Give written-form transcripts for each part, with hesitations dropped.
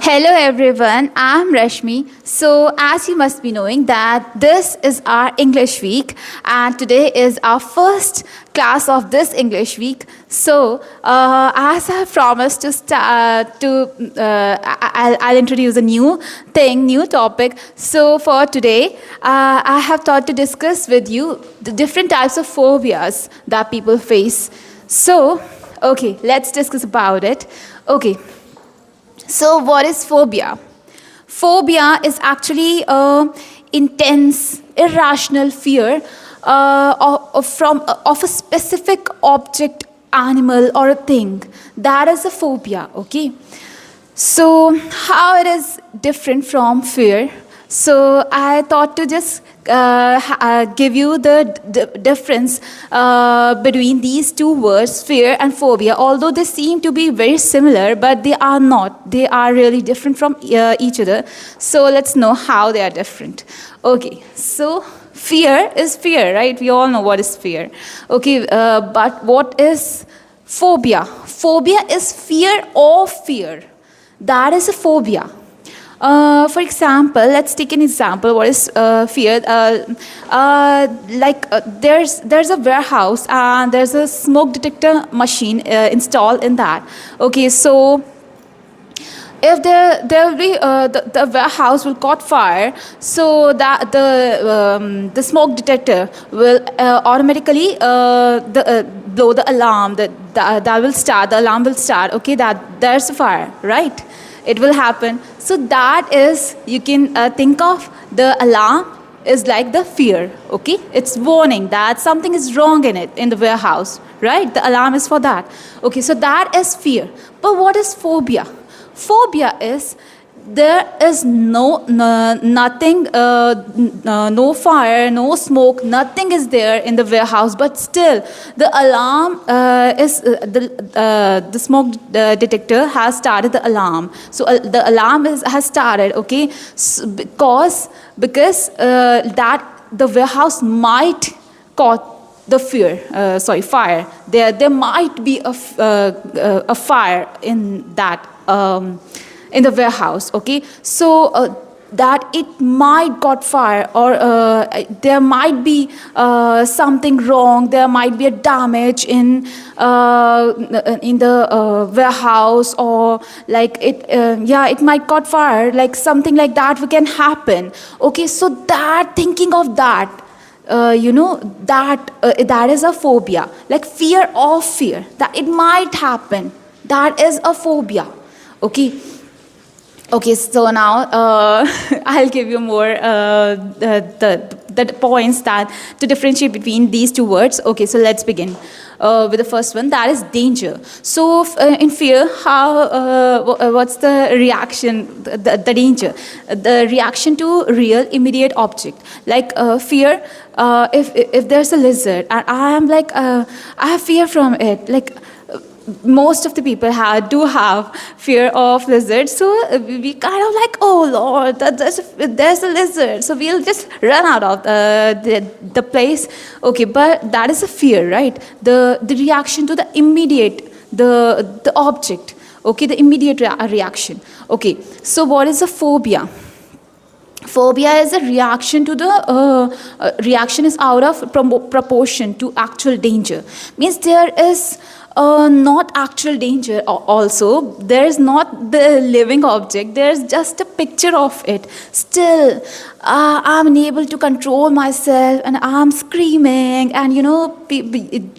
Hello everyone, I'm Rashmi. So as you must be knowing that this is our English week and today is our first class of this English week. So as I have promised to start I'll introduce a new thing, new topic. So for today, I have thought to discuss with you the different types of phobias that people face. So, okay, let's discuss about it. Okay. So, what is phobia? Phobia is actually a intense, irrational fear of a specific object, animal, or a thing. That is a phobia. Okay. So, how it is different from fear? So, I thought to just give you the difference between these two words, fear and phobia. Although they seem to be very similar, but they are not. They are really different from each other. So, let's know how they are different. Okay, so fear is fear, right? We all know what is fear. Okay, but what is phobia? Phobia is fear of fear. That is a phobia. For example, let's take an example. What is fear? There's a warehouse and there's a smoke detector machine installed in that. Okay, so if there will be the warehouse will caught fire, so that the smoke detector will automatically blow the alarm. That will start. The alarm will start. Okay, that there's a fire, right? It will happen. So that is, you can think of the alarm is like the fear. Okay, it's warning that something is wrong in the warehouse, right? The alarm is for that. Okay, so that is fear. But what is phobia? Phobia is there is nothing, no fire, no smoke, nothing is there in the warehouse, but still the alarm the smoke detector has started the alarm. So the alarm has started, okay, because that the warehouse might caught the fire. There might be a fire in that. In the warehouse, okay, so that it might got fire, or there might be something wrong, there might be a damage in the warehouse, or like it might got fire, like something like that can happen. Okay, so that thinking of that, that is a phobia, like fear of fear that it might happen. That is a phobia. Okay, so now I'll give you more the points that to differentiate between these two words. Okay, so let's begin with the first one. That is danger. So in fear, what's the reaction? The danger, the reaction to real immediate object. Like fear, if there's a lizard and I am like I have fear from it, like. Most of the people do have fear of lizards, so we kind of like, oh Lord, there's a lizard, so we'll just run out of the place. Okay, but that is a fear, right? The reaction to the immediate, the object. Okay, the immediate reaction. Okay, so what is a phobia? Phobia is a reaction to the reaction is out of proportion to actual danger. Means there is not actual danger. Also, there is not the living object. There is just a picture of it. Still, I'm unable to control myself, and I'm screaming, and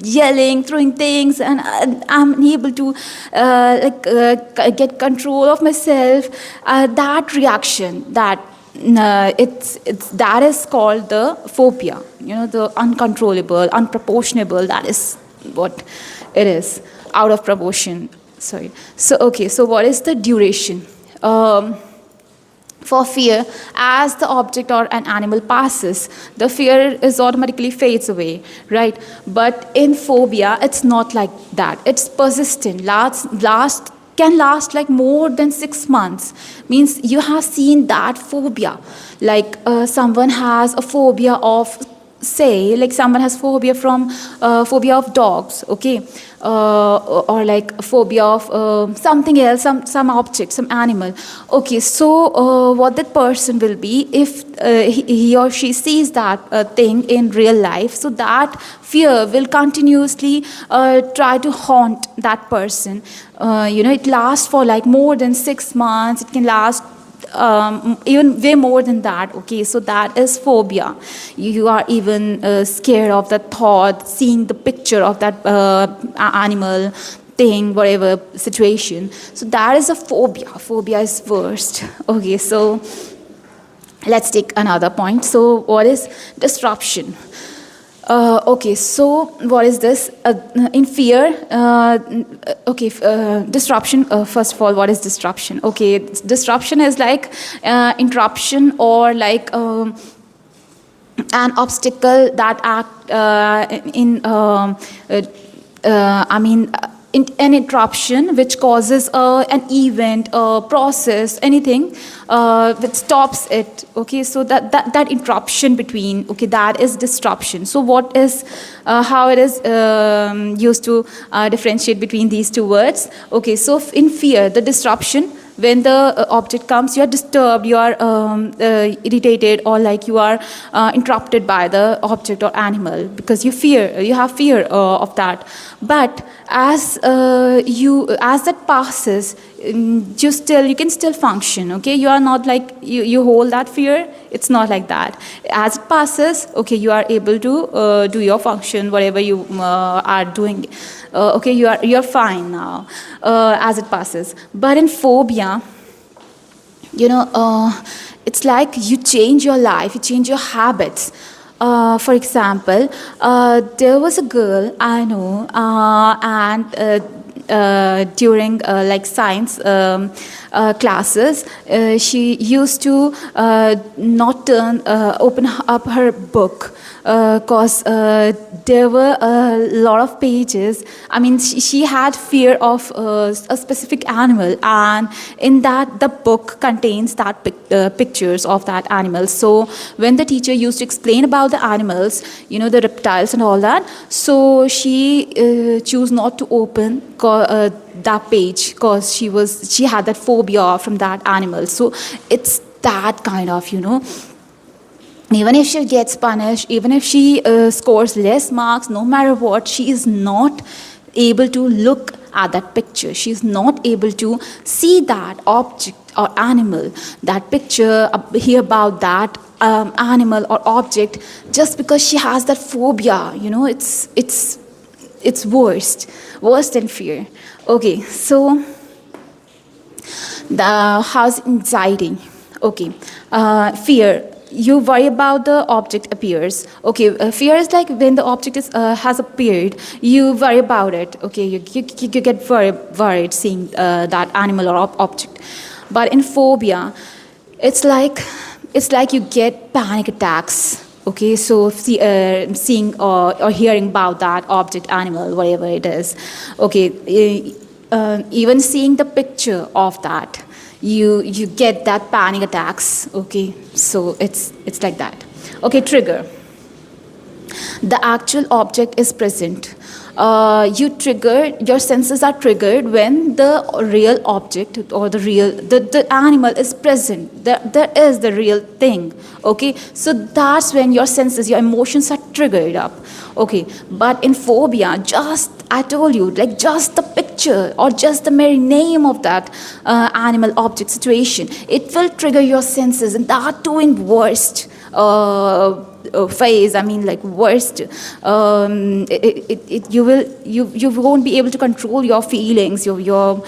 yelling, throwing things, and I'm unable to get control of myself. That reaction, that. It's that is called the phobia. The uncontrollable, unproportionable. That is what it is. Out of proportion. Sorry. So okay. So what is the duration? For fear, as the object or an animal passes, the fear is automatically fades away, right? But in phobia, it's not like that. It's persistent. Can last like more than 6 months. Means you have seen that phobia, like someone has a phobia of say like someone has phobia from phobia of dogs, okay, or like phobia of something else, some object, some animal. Okay, so what that person will be if he or she sees that thing in real life, so that fear will continuously try to haunt that person. It lasts for like more than 6 months. It can last even way more than that. Okay, so that is phobia. You are even scared of the thought, seeing the picture of that animal, thing, whatever situation. So that is a phobia. Phobia is worst. Okay, so let's take another point. So what is disruption? Okay, so what is this? In fear, disruption. First of all, what is disruption? Okay, disruption is like interruption or like an obstacle that act in I mean an interruption which causes an event, a process, anything that stops it. Okay, so that interruption between, okay, that is disruption. So what is how it is used to differentiate between these two words? Okay, so in fear, the disruption, when the object comes, you are disturbed, you are irritated, or like you are interrupted by the object or animal because you have fear of that. But as that passes, you can still function. Okay, you are not like you hold that fear. It's not like that. As it passes, okay, you are able to do your function, whatever you are doing. Okay, you're fine now as it passes. But in phobia, it's like you change your life, you change your habits. For example, there was a girl I know, and during like science classes, she used to not open up her book because there were a lot of pages. I mean, she had fear of a specific animal, and in that the book contains that pictures of that animal. So when the teacher used to explain about the animals, the reptiles and all that, so she chose not to open that page because she had that phobia from that animal. So it's that kind of, even if she gets punished, even if she scores less marks, no matter what, she is not able to look at that picture. She is not able to see that object or animal, that picture, hear about that animal or object, just because she has that phobia. It's worse than fear. Okay, so how's anxiety? Okay, fear. You worry about the object appears. Okay, fear is like when the object has appeared, you worry about it. Okay, you get worried seeing that animal or object. But in phobia, it's like you get panic attacks. Okay, so seeing or hearing about that object, animal, whatever it is. Okay, even seeing the picture of that, you get that panic attacks. Okay, so it's like that. Okay, trigger. The actual object is present. Your senses are triggered when the real object or the animal is present. There is the real thing. Okay, so that's when your senses, your emotions are triggered up. Okay, but in phobia, I told you, like just the picture or just the very name of that animal, object, situation, it will trigger your senses, and that too in worst phase. I mean, like worst. You won't be able to control your feelings, your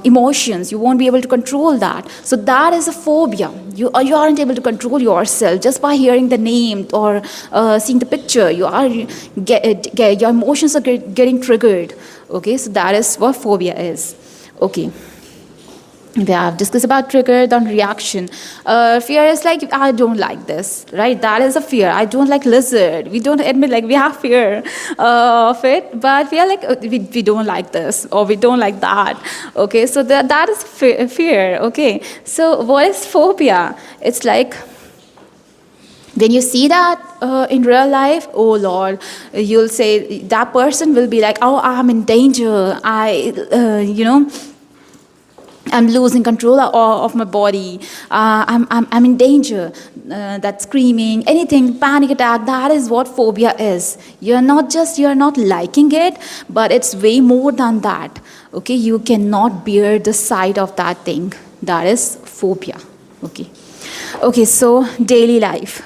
emotions. You won't be able to control that. So that is a phobia. You aren't able to control yourself just by hearing the name or seeing the picture. Your emotions are getting triggered. Okay, so that is what phobia is. Okay. We have discussed about trigger, then reaction. Fear is like, I don't like this, right? That is a fear. I don't like lizard. We don't admit like we have fear of it, but we are like, we don't like this or we don't like that. Okay, so that is fear. Okay, so what is phobia? It's like When you see that in real life, oh Lord, you'll say, that person will be like, oh, I'm in danger, I'm losing control of my body. I'm in danger. That screaming, anything, panic attack, that is what phobia is. You're not liking it, but it's way more than that. Okay, you cannot bear the sight of that thing. That is phobia. Okay. Okay, so daily life.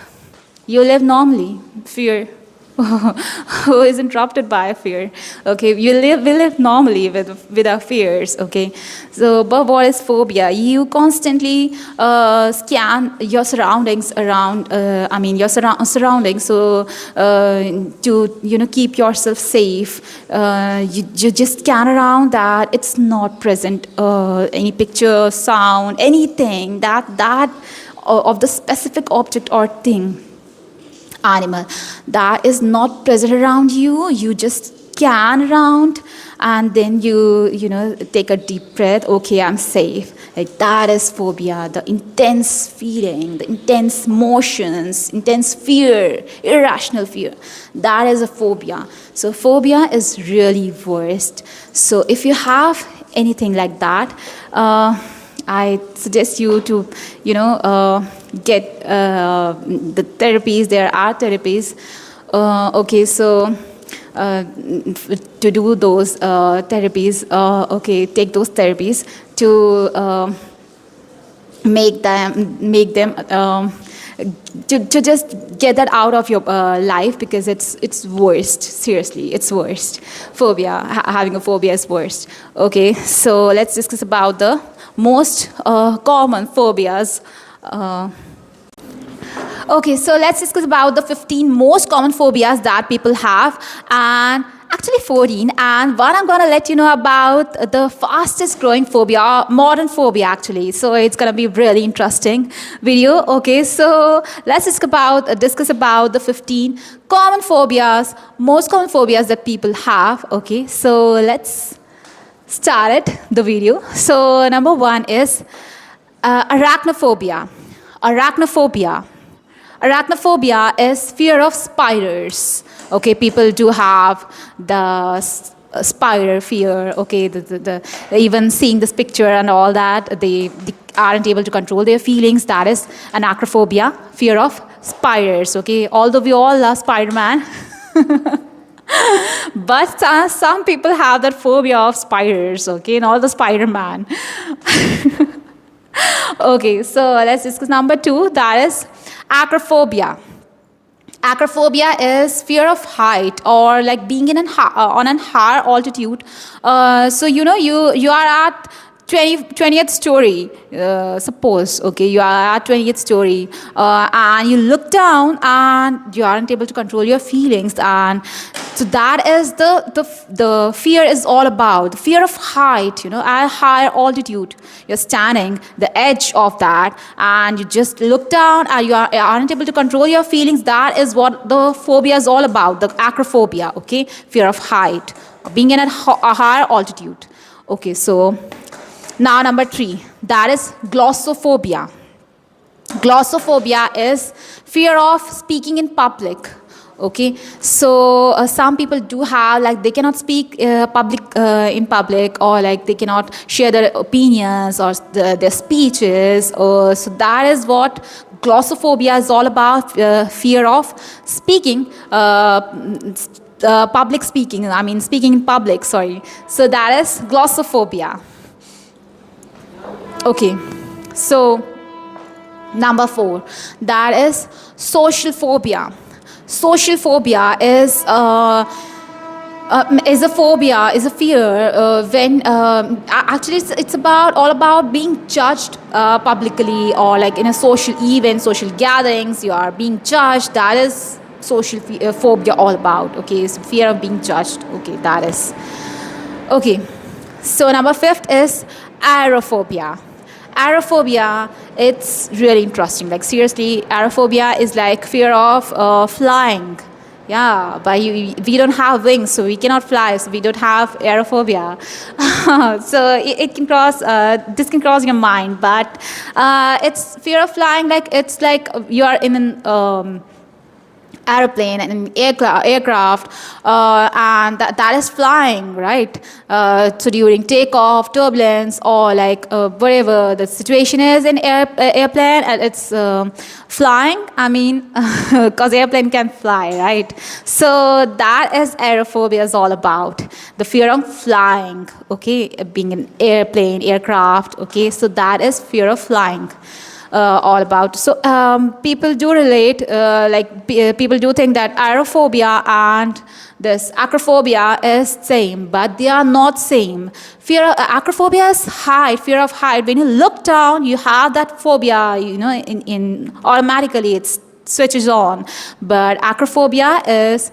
You live normally, fear. Who is interrupted by fear? Okay, we live normally with our fears. Okay, so but what is phobia? You constantly scan your surroundings around. Your surroundings. So to keep yourself safe, you just scan around that it's not present. Any picture, sound, anything that of the specific object or thing, animal, that is not present around you. You just scan around, and then you take a deep breath. Okay, I'm safe. Like, that is phobia. The intense feeling, the intense motions, intense fear, irrational fear, that is a phobia. So phobia is really worst. So if you have anything like that, I suggest you to, get the therapies. There are therapies. Okay, so to do those therapies, okay, take those therapies to make them to just get that out of your life, because it's worst. Seriously, it's worst. Phobia, having a phobia is worst. Okay, so let's discuss about the most common phobias. Okay, so let's discuss about the 15 most common phobias that people have, and actually 14. And one, I'm gonna let you know about the fastest growing phobia, modern phobia actually. So it's gonna be really interesting video. Okay, so let's discuss about the 15 common phobias, most common phobias that people have. Okay, so let's start it, the video. So number one is arachnophobia. Arachnophobia. Arachnophobia is fear of spiders. Okay, people do have the spider fear. Okay, even seeing this picture and all that, they aren't able to control their feelings. That is an acrophobia, fear of spiders. Okay, although we all love Spider-Man. But some people have that phobia of spiders, okay, and all the Spider-Man. Okay, so let's discuss number two, that is acrophobia. Acrophobia is fear of height, or like being on an higher altitude. So you are at 20th story, suppose, okay, you are at 20th story, and you look down and you aren't able to control your feelings. And so that is the fear is all about, the fear of height, at higher altitude. You're standing the edge of that, and you just look down and you aren't able to control your feelings. That is what the phobia is all about, the acrophobia. Okay, fear of height, being in a higher altitude. Okay, so now number three, that is glossophobia. Glossophobia is fear of speaking in public. Okay, so some people do have, like, they cannot speak in public, or like they cannot share their opinions or their speeches. So that is what glossophobia is all about, fear of speaking. Public speaking, speaking in public, sorry. So that is glossophobia. Okay, so number four, that is social phobia. Social phobia is a phobia, is a fear when actually it's all about being judged publicly, or like in a social event, social gatherings, you are being judged. That is social phobia all about. Okay, so fear of being judged. Okay, that is okay. So number fifth is aerophobia. Aerophobia, it's really interesting. Like, seriously, aerophobia is like fear of flying. Yeah, but we don't have wings, so we cannot fly, so we don't have aerophobia. So it can cross, this can cross your mind, but it's fear of flying, like it's like you are in an airplane and an aircraft, and that is flying, right? So during takeoff, turbulence, or like whatever the situation is in airplane, and it's flying. I mean, because airplane can fly, right? So that is aerophobia is all about, the fear of flying. Okay, being an airplane, aircraft. Okay, so that is fear of flying. All about. So people do relate, people do think that aerophobia and this acrophobia is same, but they are not same. Acrophobia is height, fear of height. When you look down, you have that phobia, in automatically it's switches on. But aerophobia is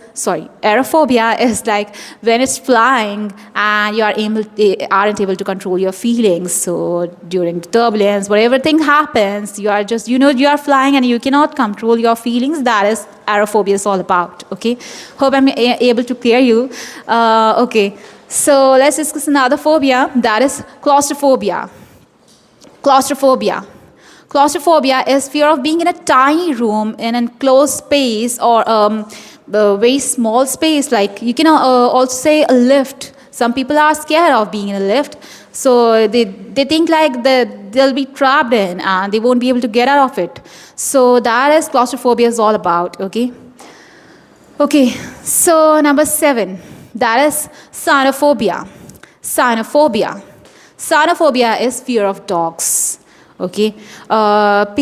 like when it's flying and you aren't able to control your feelings. So during the turbulence, whatever thing happens, you are just, you are flying and you cannot control your feelings. That is aerophobia is all about. Okay, hope I'm able to clear you. Okay, so let's discuss another phobia, that is claustrophobia. Claustrophobia. Claustrophobia is fear of being in a tiny room in an enclosed space, or a very small space. Like you can also say a lift. Some people are scared of being in a lift, so they think like they'll be trapped in and they won't be able to get out of it. So that is claustrophobia is all about. Okay. Okay. So number 7, that is cynophobia. Cynophobia. Cynophobia is fear of dogs. Okay, some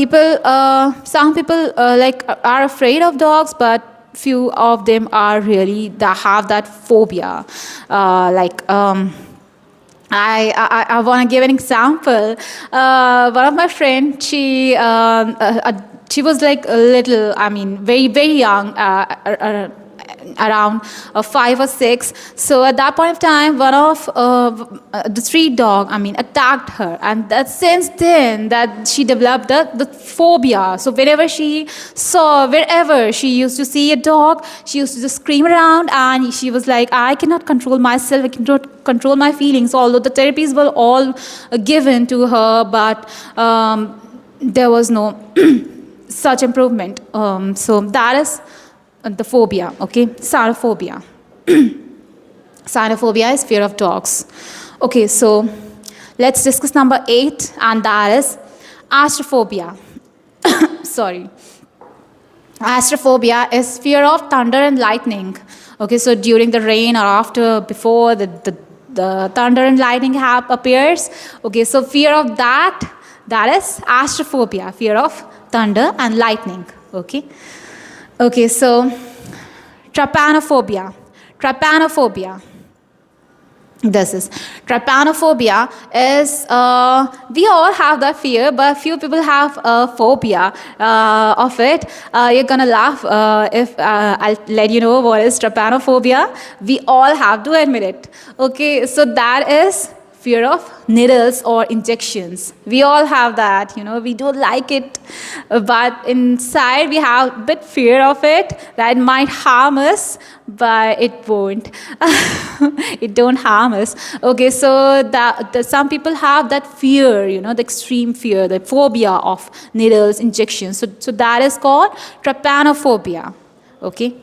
people are afraid of dogs, but few of them are really that have that phobia. I want to give an example. One of my friends, she was like a little, I mean, very very young. Around 5 or 6. So at that point of time, one of the street dog, I mean, attacked her, and that since then that she developed the phobia. So wherever she used to see a dog, she used to just scream around, and she was like, I cannot control myself, I cannot control my feelings. Although the therapies were all given to her, but there was no such improvement. So that is the phobia. Okay, cynophobia. Cynophobia is fear of dogs. Okay, so let's discuss number 8, and that is astrophobia. Sorry. Astrophobia is fear of thunder and lightning. Okay, so during the rain or after, before the thunder and lightning appears. Okay, so fear of that is astrophobia, fear of thunder and lightning. Okay. Okay, so trypanophobia. Trypanophobia. This is trypanophobia is we all have that fear, but few people have a phobia of it. You're gonna laugh if I'll let you know what is trypanophobia. We all have to admit it. Okay, so that is fear of needles or injections. We all have that, we don't like it, but inside we have a bit fear of it, that it might harm us, but it won't. It don't harm us. Okay, so some people have that fear, the extreme fear, the phobia of needles, injections. So that is called trypanophobia. Okay.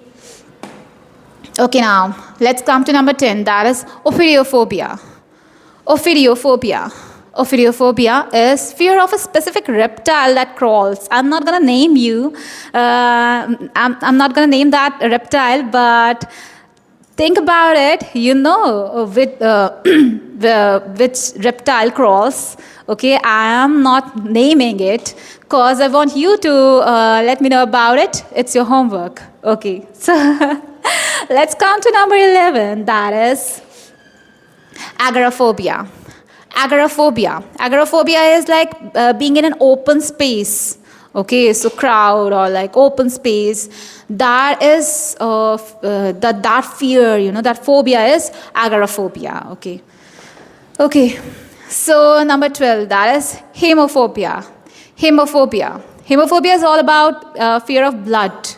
Okay, now let's come to number 10, that is ophidiophobia. Ophidiophobia. Ophidiophobia is fear of a specific reptile that crawls. I'm not going to name you. I'm not going to name that reptile, but think about it. Which reptile crawls. Okay, I am not naming it because I want you to let me know about it. It's your homework. Okay, so let's come to number 11. That is agoraphobia. Agoraphobia. Agoraphobia is like being in an open space. Okay, so crowd or like open space. That is that fear, that phobia is agoraphobia. Okay. Okay. So number 12, that is hemophobia. Hemophobia. Hemophobia is all about fear of blood.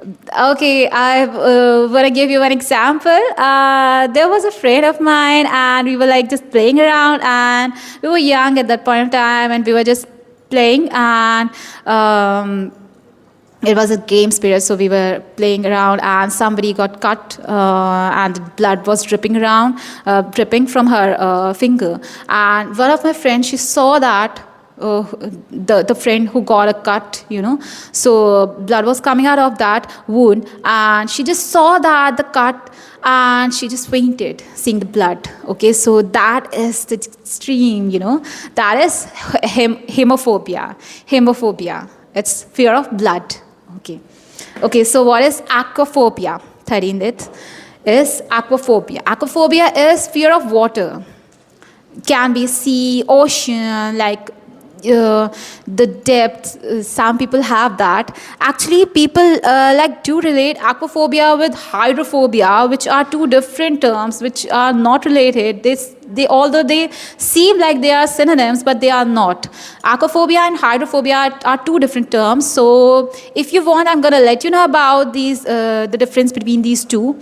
Okay, I want to give you an example. There was a friend of mine, and we were like just playing around, and we were young at that point of time, and we were just playing, and it was a game spirit, so we were playing around, and somebody got cut, and blood was dripping around, dripping from her finger. And one of my friends, she saw that. The friend who got a cut, so blood was coming out of that wound, and she just saw that the cut, and she just fainted seeing the blood. Okay, so that is the extreme, that is hemophobia. Hemophobia, it's fear of blood. Okay. Okay, so what is aquaphobia? 13th is aquaphobia. Aquaphobia is fear of water. Can be sea, ocean, like the depth. Some people have that. Actually, people like do relate aquaphobia with hydrophobia, which are two different terms, which are not related. They although they seem like they are synonyms, but they are not. Aquaphobia and hydrophobia are two different terms. So if you want, I'm gonna let you know about these the difference between these two,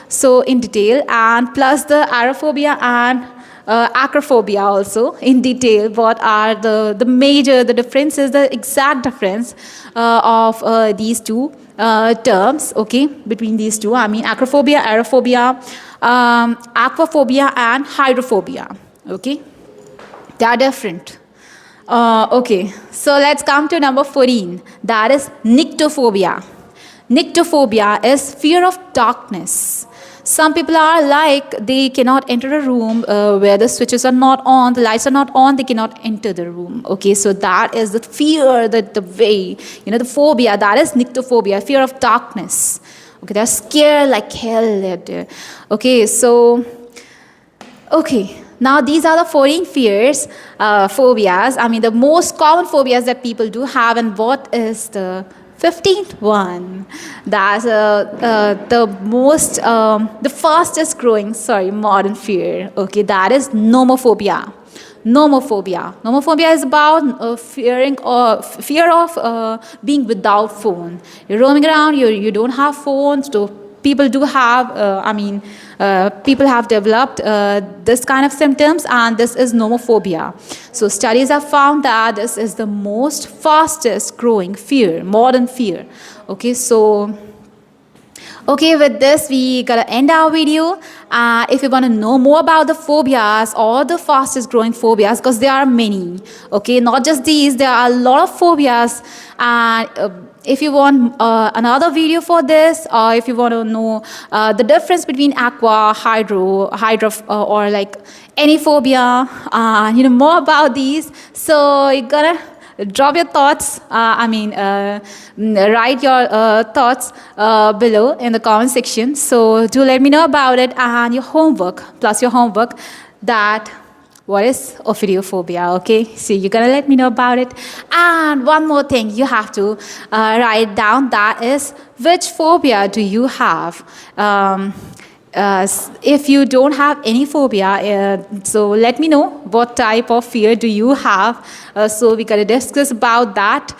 so in detail, and plus the aerophobia and acrophobia also in detail. What are the differences, the exact difference of these two terms, okay, between these two. I mean acrophobia, aerophobia, aquaphobia and hydrophobia. Okay, they are different. Okay, so let's come to number 14. That is nyctophobia. Nyctophobia is fear of darkness. Some people are like they cannot enter a room where the switches are not on, the lights are not on, they cannot enter the room. Okay, so that is the fear, the way, the phobia, that is nyctophobia, fear of darkness. Okay, they're scared like hell. Okay, so, okay. Now, these are the 14 fears, phobias. I mean, the most common phobias that people do have. And what is the 15th one? That's the fastest growing, modern fear. Okay, that is nomophobia. Nomophobia. Nomophobia is about fear of being without phone. You're roaming around, you don't have phones, so people do have, people have developed this kind of symptoms, and this is nomophobia. So studies have found that this is the most fastest growing fear, modern fear. Okay, so okay, with this, we gotta end our video. If you want to know more about the phobias or the fastest growing phobias, because there are many, okay, not just these, there are a lot of phobias. And if you want another video for this, or if you want to know the difference between aqua, hydro, or like any phobia, more about these, so you gotta drop your thoughts. Write your thoughts below in the comment section. So do let me know about it, and your homework, that what is ophidiophobia. Okay, so you're gonna let me know about it. And one more thing you have to write down, that is which phobia do you have. If you don't have any phobia, so let me know what type of fear do you have. So we gotta discuss about that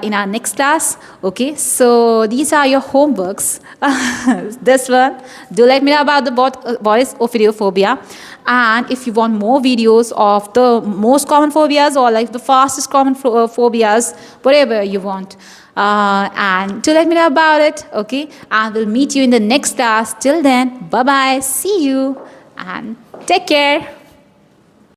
in our next class. Okay, so these are your homeworks. This one, do let me know about the what is ophidiophobia. And if you want more videos of the most common phobias, or like the fastest common phobias, whatever you want, and to let me know about it. Okay, and we'll meet you in the next class. Till then, bye bye, see you, and take care.